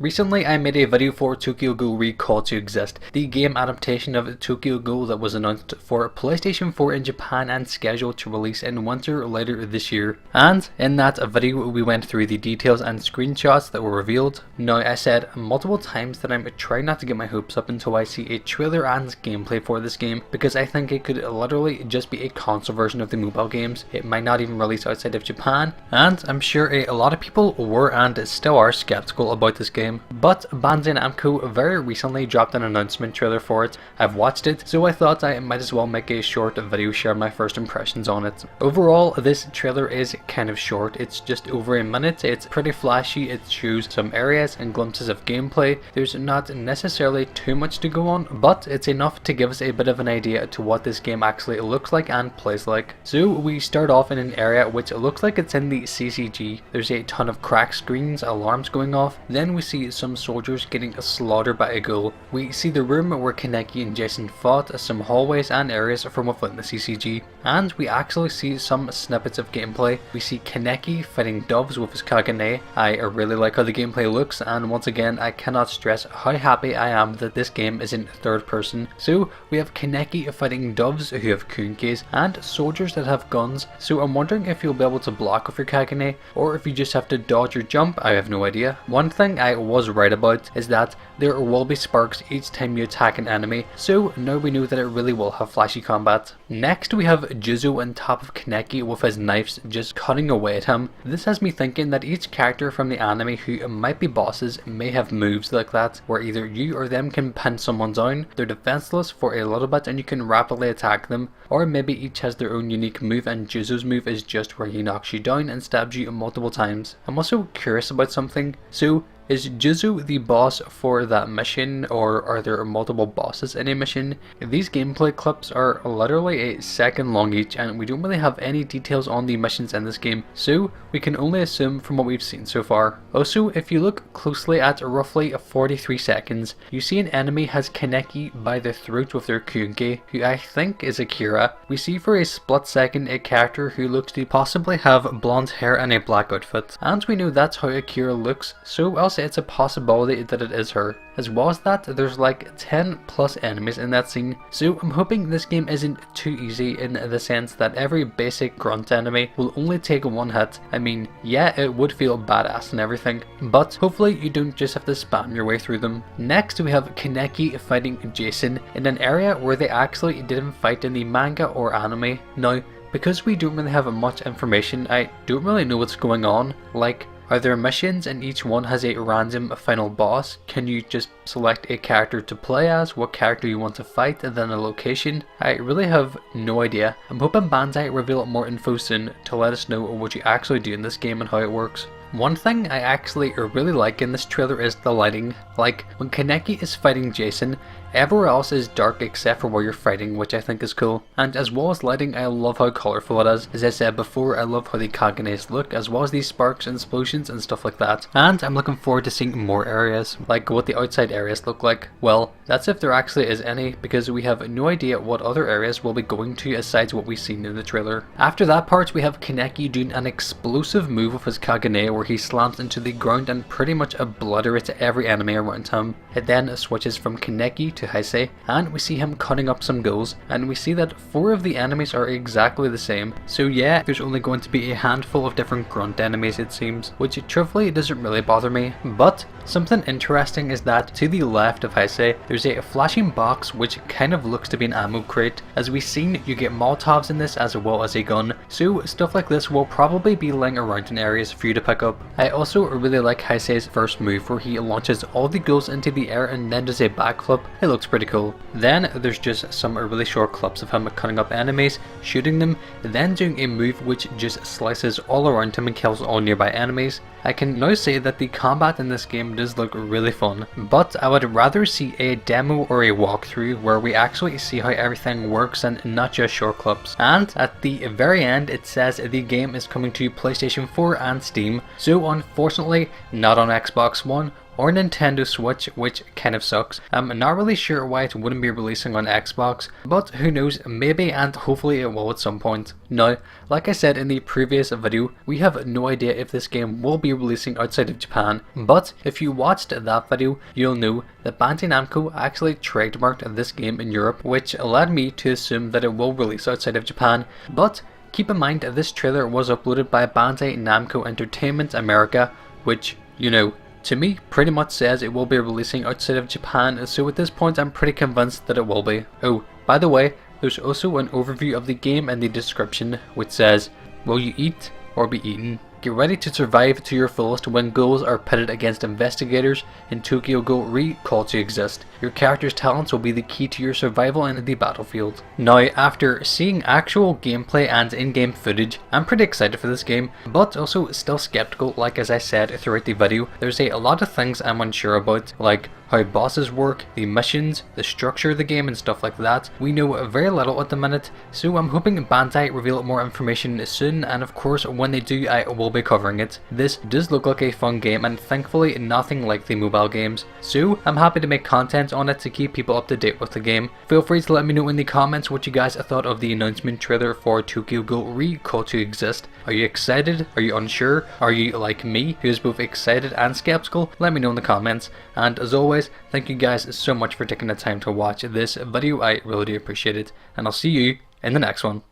Recently I made a video for Tokyo Ghoul Recall to Exist, the game adaptation of Tokyo Ghoul that was announced for PlayStation 4 in Japan and scheduled to release in winter later this year. And in that video we went through the details and screenshots that were revealed. Now I said multiple times that I'm trying not to get my hopes up until I see a trailer and gameplay for this game, because I think it could literally just be a console version of the mobile games. It might not even release outside of Japan, and I'm sure a lot of people were and still are skeptical about this game. But Bandai Namco very recently dropped an announcement trailer for it. I've watched it, so I thought I might as well make a short video share my first impressions on it. Overall, this trailer is kind of short. It's just over a minute. It's pretty flashy. It shows some areas and glimpses of gameplay. There's not necessarily too much to go on, but it's enough to give us a bit of an idea to what this game actually looks like and plays like. So we start off in an area which looks like it's in the CCG. There's a ton of cracked screens, alarms going off. Then we see some soldiers getting slaughtered by a ghoul. We see the room where Kaneki and Jason fought, some hallways and areas from within the CCG, and we actually see some snippets of gameplay. We see Kaneki fighting doves with his Kagane. I really like how the gameplay looks, and once again I cannot stress how happy I am that this game is in third person. So we have Kaneki fighting doves who have kunkes and soldiers that have guns, so I'm wondering if you'll be able to block with your Kagane or if you just have to dodge or jump. I have no idea. One thing I was right about is that there will be sparks each time you attack an enemy, so now we know that it really will have flashy combat. Next we have Juzo on top of Kaneki with his knives just cutting away at him. This has me thinking that each character from the anime who might be bosses may have moves like that, where either you or them can pin someone down, they're defenseless for a little bit and you can rapidly attack them, or maybe each has their own unique move and Juzo's move is just where he knocks you down and stabs you multiple times. I'm also curious about something. So is Juzo the boss for that mission, or are there multiple bosses in a mission? These gameplay clips are literally a second long each, and we don't really have any details on the missions in this game, so we can only assume from what we've seen so far. Also, if you look closely at roughly 43 seconds, you see an enemy has Kaneki by the throat with their Kyunke, who I think is Akira. We see for a split second a character who looks to possibly have blonde hair and a black outfit, and we know that's how Akira looks, so I'll say it's a possibility that it is her. As well as that, there's like 10 plus enemies in that scene, so I'm hoping this game isn't too easy in the sense that every basic grunt enemy will only take one hit. I mean, yeah, it would feel badass and everything, but hopefully you don't just have to spam your way through them. Next we have Kaneki fighting Jason in an area where they actually didn't fight in the manga or anime. Now, because we don't really have much information, I don't really know what's going on. Like, are there missions and each one has a random final boss? Can you just select a character to play as, what character you want to fight, and then a location? I really have no idea. I'm hoping Bandai reveal more info soon to let us know what you actually do in this game and how it works. One thing I actually really like in this trailer is the lighting. Like, when Kaneki is fighting Jason, everywhere else is dark except for where you're fighting, which I think is cool. And as well as lighting, I love how colourful it is. As I said before, I love how the Kaganes look, as well as these sparks and explosions and stuff like that. And I'm looking forward to seeing more areas, like what the outside areas look like. Well, that's if there actually is any, because we have no idea what other areas we'll be going to aside what we've seen in the trailer. After that part, we have Kaneki doing an explosive move with his Kagane where he slams into the ground and pretty much obliterates every enemy around him. It then switches from Kaneki to Heisei, and we see him cutting up some ghouls, and we see that 4 of the enemies are exactly the same. So yeah, there's only going to be a handful of different grunt enemies it seems, which truthfully doesn't really bother me. But something interesting is that to the left of Heisei, there's a flashing box which kind of looks to be an ammo crate. As we've seen, you get Molotovs in this as well as a gun, so stuff like this will probably be lying around in areas for you to pick up. I also really like Heisei's first move where he launches all the ghouls into the air and then does a backflip. It looks pretty cool. Then there's just some really short clips of him cutting up enemies, shooting them, then doing a move which just slices all around him and kills all nearby enemies. I can now say that the combat in this game does look really fun, but I would rather see a demo or a walkthrough where we actually see how everything works and not just short clips. And at the very end it says the game is coming to PlayStation 4 and Steam, so unfortunately not on Xbox One or Nintendo Switch, which kind of sucks. I'm not really sure why it wouldn't be releasing on Xbox, but who knows, maybe, and hopefully it will at some point. Now, like I said in the previous video, we have no idea if this game will be releasing outside of Japan, but if you watched that video, you'll know that Bandai Namco actually trademarked this game in Europe, which led me to assume that it will release outside of Japan. But keep in mind this trailer was uploaded by Bandai Namco Entertainment America, which, you know, to me pretty much says it will be releasing outside of Japan, so at this point I'm pretty convinced that it will be. Oh, by the way, there's also an overview of the game in the description which says, will you eat or be eaten? Get ready to survive to your fullest when ghouls are pitted against investigators in Tokyo Ghoul Recall to Exist. Your character's talents will be the key to your survival in the battlefield. Now, after seeing actual gameplay and in-game footage, I'm pretty excited for this game, but also still skeptical like as I said throughout the video. There's a lot of things I'm unsure about, like how bosses work, the missions, the structure of the game and stuff like that. We know very little at the minute, so I'm hoping Bandai reveal more information soon, and of course when they do I will be covering it. This does look like a fun game and thankfully nothing like the mobile games, so I'm happy to make content on it to keep people up to date with the game. Feel free to let me know in the comments what you guys thought of the announcement trailer for Tokyo Ghoul Recall to Exist. Are you excited? Are you unsure? Are you like me, who is both excited and skeptical? Let me know in the comments, and as always, thank you guys so much for taking the time to watch this video. I really do appreciate it, and I'll see you in the next one.